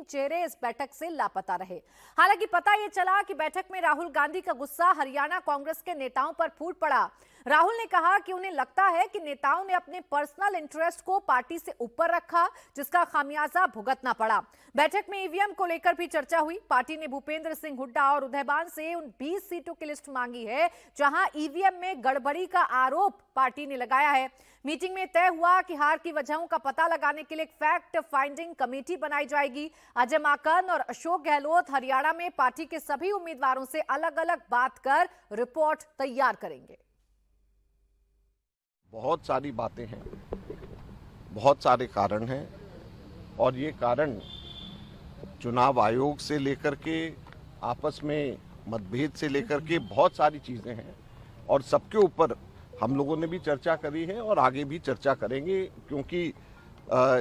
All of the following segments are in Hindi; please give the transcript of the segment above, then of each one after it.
चेहरे इस बैठक से लापता रहे। हालांकि पता ये चला कि बैठक में राहुल गांधी का गुस्सा हरियाणा कांग्रेस के नेताओं पर फूट पड़ा। राहुल ने कहा कि उन्हें लगता है कि नेताओं ने अपने पर्सनल इंटरेस्ट को पार्टी से ऊपर रखा, जिसका खामियाजा भुगतना पड़ा। बैठक में ईवीएम को लेकर भी चर्चा हुई। पार्टी ने भूपेंद्र सिंह हुड्डा और उदयबान से उन 20 सीटों की लिस्ट मांगी है जहां ईवीएम में गड़बड़ी का आरोप पार्टी ने लगाया है। मीटिंग में तय हुआ कि हार की वजहों का पता लगाने के लिए एक फैक्ट फाइंडिंग कमेटी बनाई जाएगी। अजय माकन और अशोक गहलोत हरियाणा में पार्टी के सभी उम्मीदवारों से अलग अलग बात कर रिपोर्ट तैयार करेंगे। बहुत सारी बातें हैं, बहुत सारे कारण हैं और ये कारण चुनाव आयोग से लेकर के आपस में मतभेद से लेकर के बहुत सारी चीजें हैं और सबके ऊपर हम लोगों ने भी चर्चा करी है और आगे भी चर्चा करेंगे, क्योंकि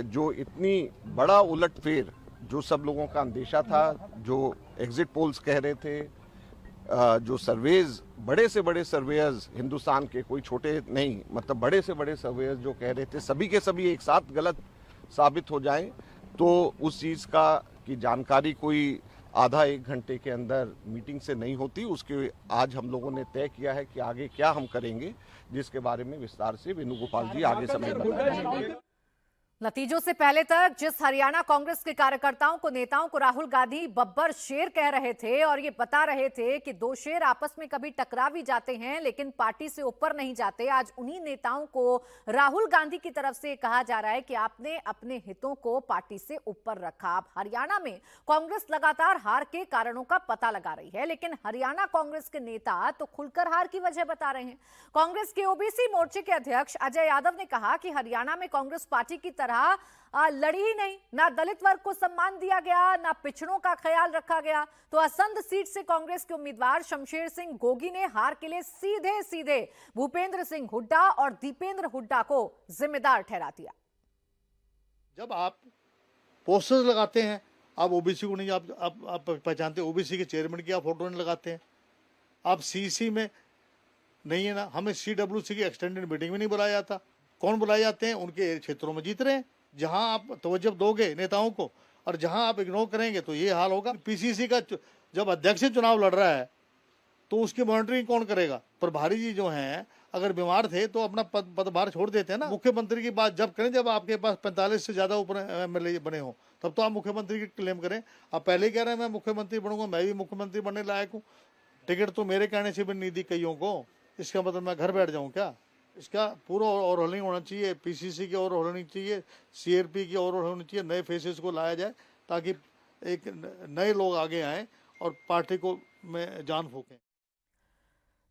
जो इतनी बड़ा उलटफेर जो सब लोगों का अंदेशा था, जो एग्जिट पोल्स कह रहे थे, जो सर्वेज बड़े से बड़े सर्वेयर्स हिंदुस्तान के, कोई छोटे नहीं, मतलब बड़े से बड़े सर्वेयर्स जो कह रहे थे, सभी के सभी एक साथ गलत साबित हो जाएं, तो उस चीज़ का की जानकारी कोई आधा एक घंटे के अंदर मीटिंग से नहीं होती। उसके आज हम लोगों ने तय किया है कि आगे क्या हम करेंगे, जिसके बारे में विस्तार से वेणुगोपाल जी आगे समय बताएंगे। नतीजों से पहले तक जिस हरियाणा कांग्रेस के कार्यकर्ताओं को, नेताओं को राहुल गांधी बब्बर शेर कह रहे थे और ये बता रहे थे कि दो शेर आपस में कभी टकरा भी जाते हैं लेकिन पार्टी से ऊपर नहीं जाते, आज उन्हीं नेताओं को राहुल गांधी की तरफ से कहा जा रहा है कि आपने अपने हितों को पार्टी से ऊपर रखा। अब हरियाणा में कांग्रेस लगातार हार के कारणों का पता लगा रही है, लेकिन हरियाणा कांग्रेस के नेता तो खुलकर हार की वजह बता रहे हैं। कांग्रेस के ओबीसी मोर्चे के अध्यक्ष अजय यादव ने कहा कि हरियाणा में कांग्रेस पार्टी की तरह लड़ी ही नहीं, ना दलित वर्ग को सम्मान दिया गया, ना पिछड़ों का ख्याल रखा गया। तो असंध सीट से कांग्रेस के उम्मीदवार शमशेर सिंह गोगी ने हार के लिए सीधे सीधे भूपेंद्र सिंह हुड्डा और दीपेंद्र हुड्डा को जिम्मेदार ठहरा दिया। जब आप पोस्टर्स लगाते हैं, आप ओबीसी को नहीं आप पहचानते, ओबीसी के चेयरमैन की आप फोटो नहीं लगाते हैं, आप सीसी में नहीं है ना, हमें सीडब्ल्यूसी की एक्सटेंडेड मीटिंग में नहीं बुलाया जाता। कौन बुलाए जाते हैं? उनके क्षेत्रों में जीत रहे हैं। जहां आप तवज्जो दोगे नेताओं को और जहां आप इग्नोर करेंगे तो ये हाल होगा। पीसीसी का जब अध्यक्ष चुनाव लड़ रहा है तो उसकी मॉनिटरिंग कौन करेगा? प्रभारी जी जो हैं अगर बीमार थे तो अपना पदभार छोड़ देते हैं ना। मुख्यमंत्री की बात जब करें जब आपके पास 45 से ज्यादा ऊपर एमएलए बने हो, तब तो आप मुख्यमंत्री की क्लेम करें। आप पहले कह रहे हैं मैं मुख्यमंत्री बनूंगा, मैं भी मुख्यमंत्री बनने लायक हूँ, टिकट तो मेरे कहने से भी नहीं दी कईयों को, इसका मतलब मैं घर बैठ जाऊँ क्या? इसका पूरा ओवरहॉलिंग होना चाहिए, पीसीसी की ओवरहॉल होनी चाहिए, सीआरपी की ओवरहॉल होनी चाहिए, नए फेसेस को लाया जाए ताकि एक नए लोग आगे आएं और पार्टी को में जान फूकें।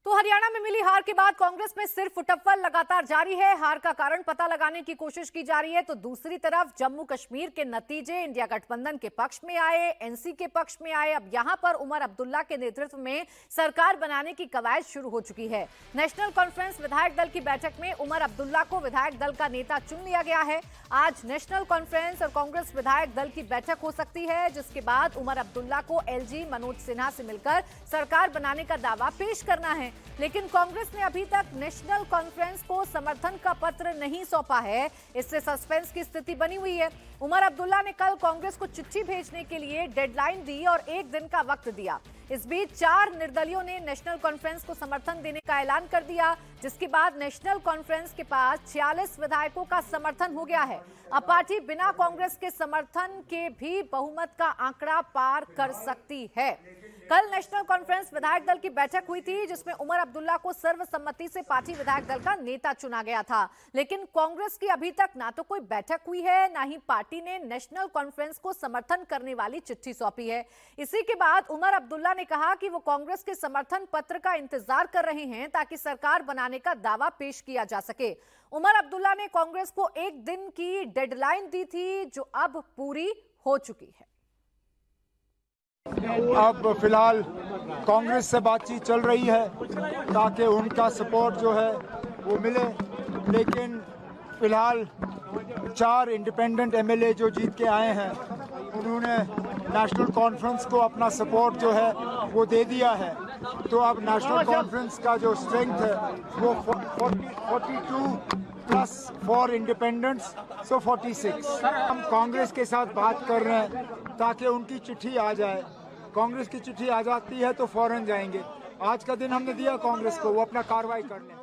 तो हरियाणा में मिली हार के बाद कांग्रेस में सिर्फ फुटअव्वल लगातार जारी है। हार का कारण पता लगाने की कोशिश की जा रही है। तो दूसरी तरफ जम्मू कश्मीर के नतीजे इंडिया गठबंधन के पक्ष में आए, एनसी के पक्ष में आए। अब यहां पर उमर अब्दुल्ला के नेतृत्व में सरकार बनाने की कवायद शुरू हो चुकी है। नेशनल कॉन्फ्रेंस विधायक दल की बैठक में उमर अब्दुल्ला को विधायक दल का नेता चुन लिया गया है। आज नेशनल कॉन्फ्रेंस और कांग्रेस विधायक दल की बैठक हो सकती है, जिसके बाद उमर अब्दुल्ला को एलजी मनोज सिन्हा से मिलकर सरकार बनाने का दावा पेश करना है। लेकिन कांग्रेस ने अभी तक नेशनल कॉन्फ्रेंस को समर्थन का पत्र नहीं सौंपा है, इससे सस्पेंस की स्थिति बनी हुई है। उमर अब्दुल्ला ने कल कांग्रेस को चिट्ठी भेजने के लिए डेडलाइन दी और 1 दिन का वक्त दिया। इस बीच 4 निर्दलियों ने नेशनल कॉन्फ्रेंस को समर्थन देने का ऐलान कर दिया, जिसके बाद नेशनल कॉन्फ्रेंस के पास 46 विधायकों का समर्थन हो गया है। अब पार्टी बिना कांग्रेस के समर्थन के भी बहुमत का आंकड़ा पार कर सकती है। कल नेशनल कॉन्फ्रेंस विधायक दल की बैठक हुई थी, जिसमें उमर अब्दुल्ला को सर्वसम्मति से पार्टी विधायक दल का नेता चुना गया था। लेकिन कांग्रेस की अभी तक ना तो कोई बैठक हुई है, ना ही पार्टी ने नेशनल कॉन्फ्रेंस को समर्थन करने वाली चिट्ठी सौंपी है। इसी के बाद उमर अब्दुल्ला ने कहा कि वो कांग्रेस के समर्थन पत्र का इंतजार कर रहे हैं ताकि सरकार बनाने का दावा पेश किया जा सके। उमर अब्दुल्ला ने कांग्रेस को 1 दिन की डेडलाइन दी थी, जो अब पूरी हो चुकी है। अब फिलहाल कांग्रेस से बातचीत चल रही है ताकि उनका सपोर्ट जो है वो मिले, लेकिन फिलहाल 4 इंडिपेंडेंट एमएलए जो जीत के आए हैं उन्होंने नेशनल कॉन्फ्रेंस को अपना सपोर्ट जो है वो दे दिया है। तो अब नेशनल कॉन्फ्रेंस का जो स्ट्रेंथ है वो 42+ प्लस फॉर इंडिपेंडेंस, सो 46। हम कांग्रेस के साथ बात कर रहे हैं ताकि उनकी चिट्ठी आ जाए। कांग्रेस की चिट्ठी आ जाती है तो फौरन जाएंगे। आज का दिन हमने दिया कांग्रेस को, वो अपना कार्रवाई कर लें।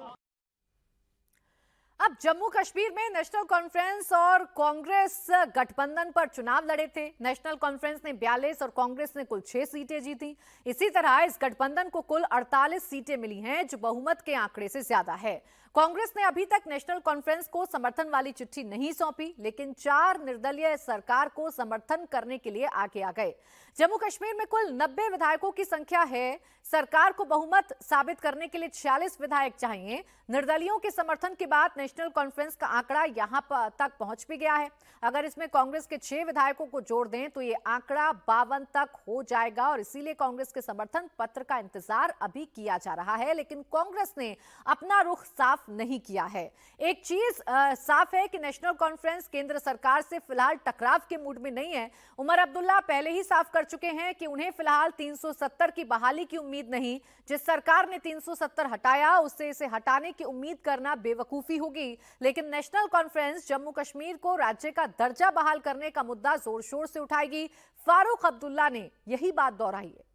अब जम्मू कश्मीर में नेशनल कॉन्फ्रेंस और कांग्रेस गठबंधन पर चुनाव लड़े थे। नेशनल कॉन्फ्रेंस ने 42 और कांग्रेस ने कुल 6 सीटें जीती। इसी तरह इस गठबंधन को कुल 48 सीटें मिली हैं, जो बहुमत के आंकड़े से ज्यादा है। कांग्रेस ने अभी तक नेशनल कॉन्फ्रेंस को समर्थन वाली चिट्ठी नहीं सौंपी, लेकिन 4 निर्दलीय सरकार को समर्थन करने के लिए आगे आ गए। जम्मू कश्मीर में कुल 90 विधायकों की संख्या है। सरकार को बहुमत साबित करने के लिए 46 विधायक चाहिए। निर्दलियों के समर्थन के बाद नेशनल कॉन्फ्रेंस का आंकड़ा यहां तक पहुंच भी गया है। अगर इसमें कांग्रेस के 6 विधायकों को जोड़ दें तो ये आंकड़ा 52 तक हो जाएगा और इसीलिए कांग्रेस के समर्थन पत्र का इंतजार अभी किया जा रहा है। लेकिन कांग्रेस ने अपना रुख साफ नहीं किया है। एक चीज साफ है कि नेशनल कॉन्फ्रेंस केंद्र सरकार से फिलहाल टकराव के मूड में नहीं है। उमर अब्दुल्ला पहले ही साफ कर चुके हैं कि उन्हें फिलहाल 370 की बहाली की उम्मीद नहीं। जिस सरकार ने 370 हटाया, उससे इसे हटाने की उम्मीद करना बेवकूफी होगी। लेकिन नेशनल कॉन्फ्रेंस जम्मू कश्मीर को राज्य का दर्जा बहाल करने का मुद्दा जोर शोर से उठाएगी। फारूक अब्दुल्ला ने यही बात दोहराई है।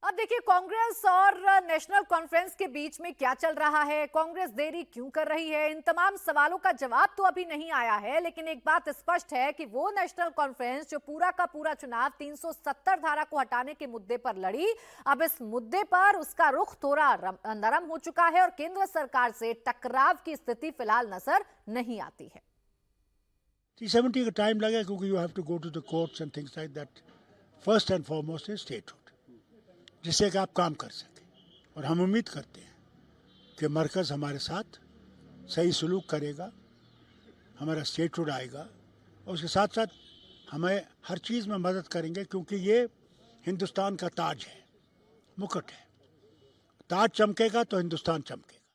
अब देखिए कांग्रेस और नेशनल कॉन्फ्रेंस के बीच में क्या चल रहा है, कांग्रेस देरी क्यों कर रही है, इन तमाम सवालों का जवाब तो अभी नहीं आया है। लेकिन एक बात स्पष्ट है कि वो नेशनल कॉन्फ्रेंस जो पूरा का पूरा चुनाव 370 धारा को हटाने के मुद्दे पर लड़ी, अब इस मुद्दे पर उसका रुख थोड़ा नरम हो चुका है और केंद्र सरकार से टकराव की स्थिति फिलहाल नजर नहीं आती है। 370 का टाइम लगेगा क्योंकि you have to go to the courts and things like that. First and foremost is statehood, जिससे कि आप काम कर सकें। और हम उम्मीद करते हैं कि मरकज़ हमारे साथ सही सलूक करेगा, हमारा स्टेटहुड आएगा और उसके साथ साथ हमें हर चीज़ में मदद करेंगे, क्योंकि ये हिंदुस्तान का ताज है, मुकुट है। ताज चमकेगा तो हिंदुस्तान चमकेगा।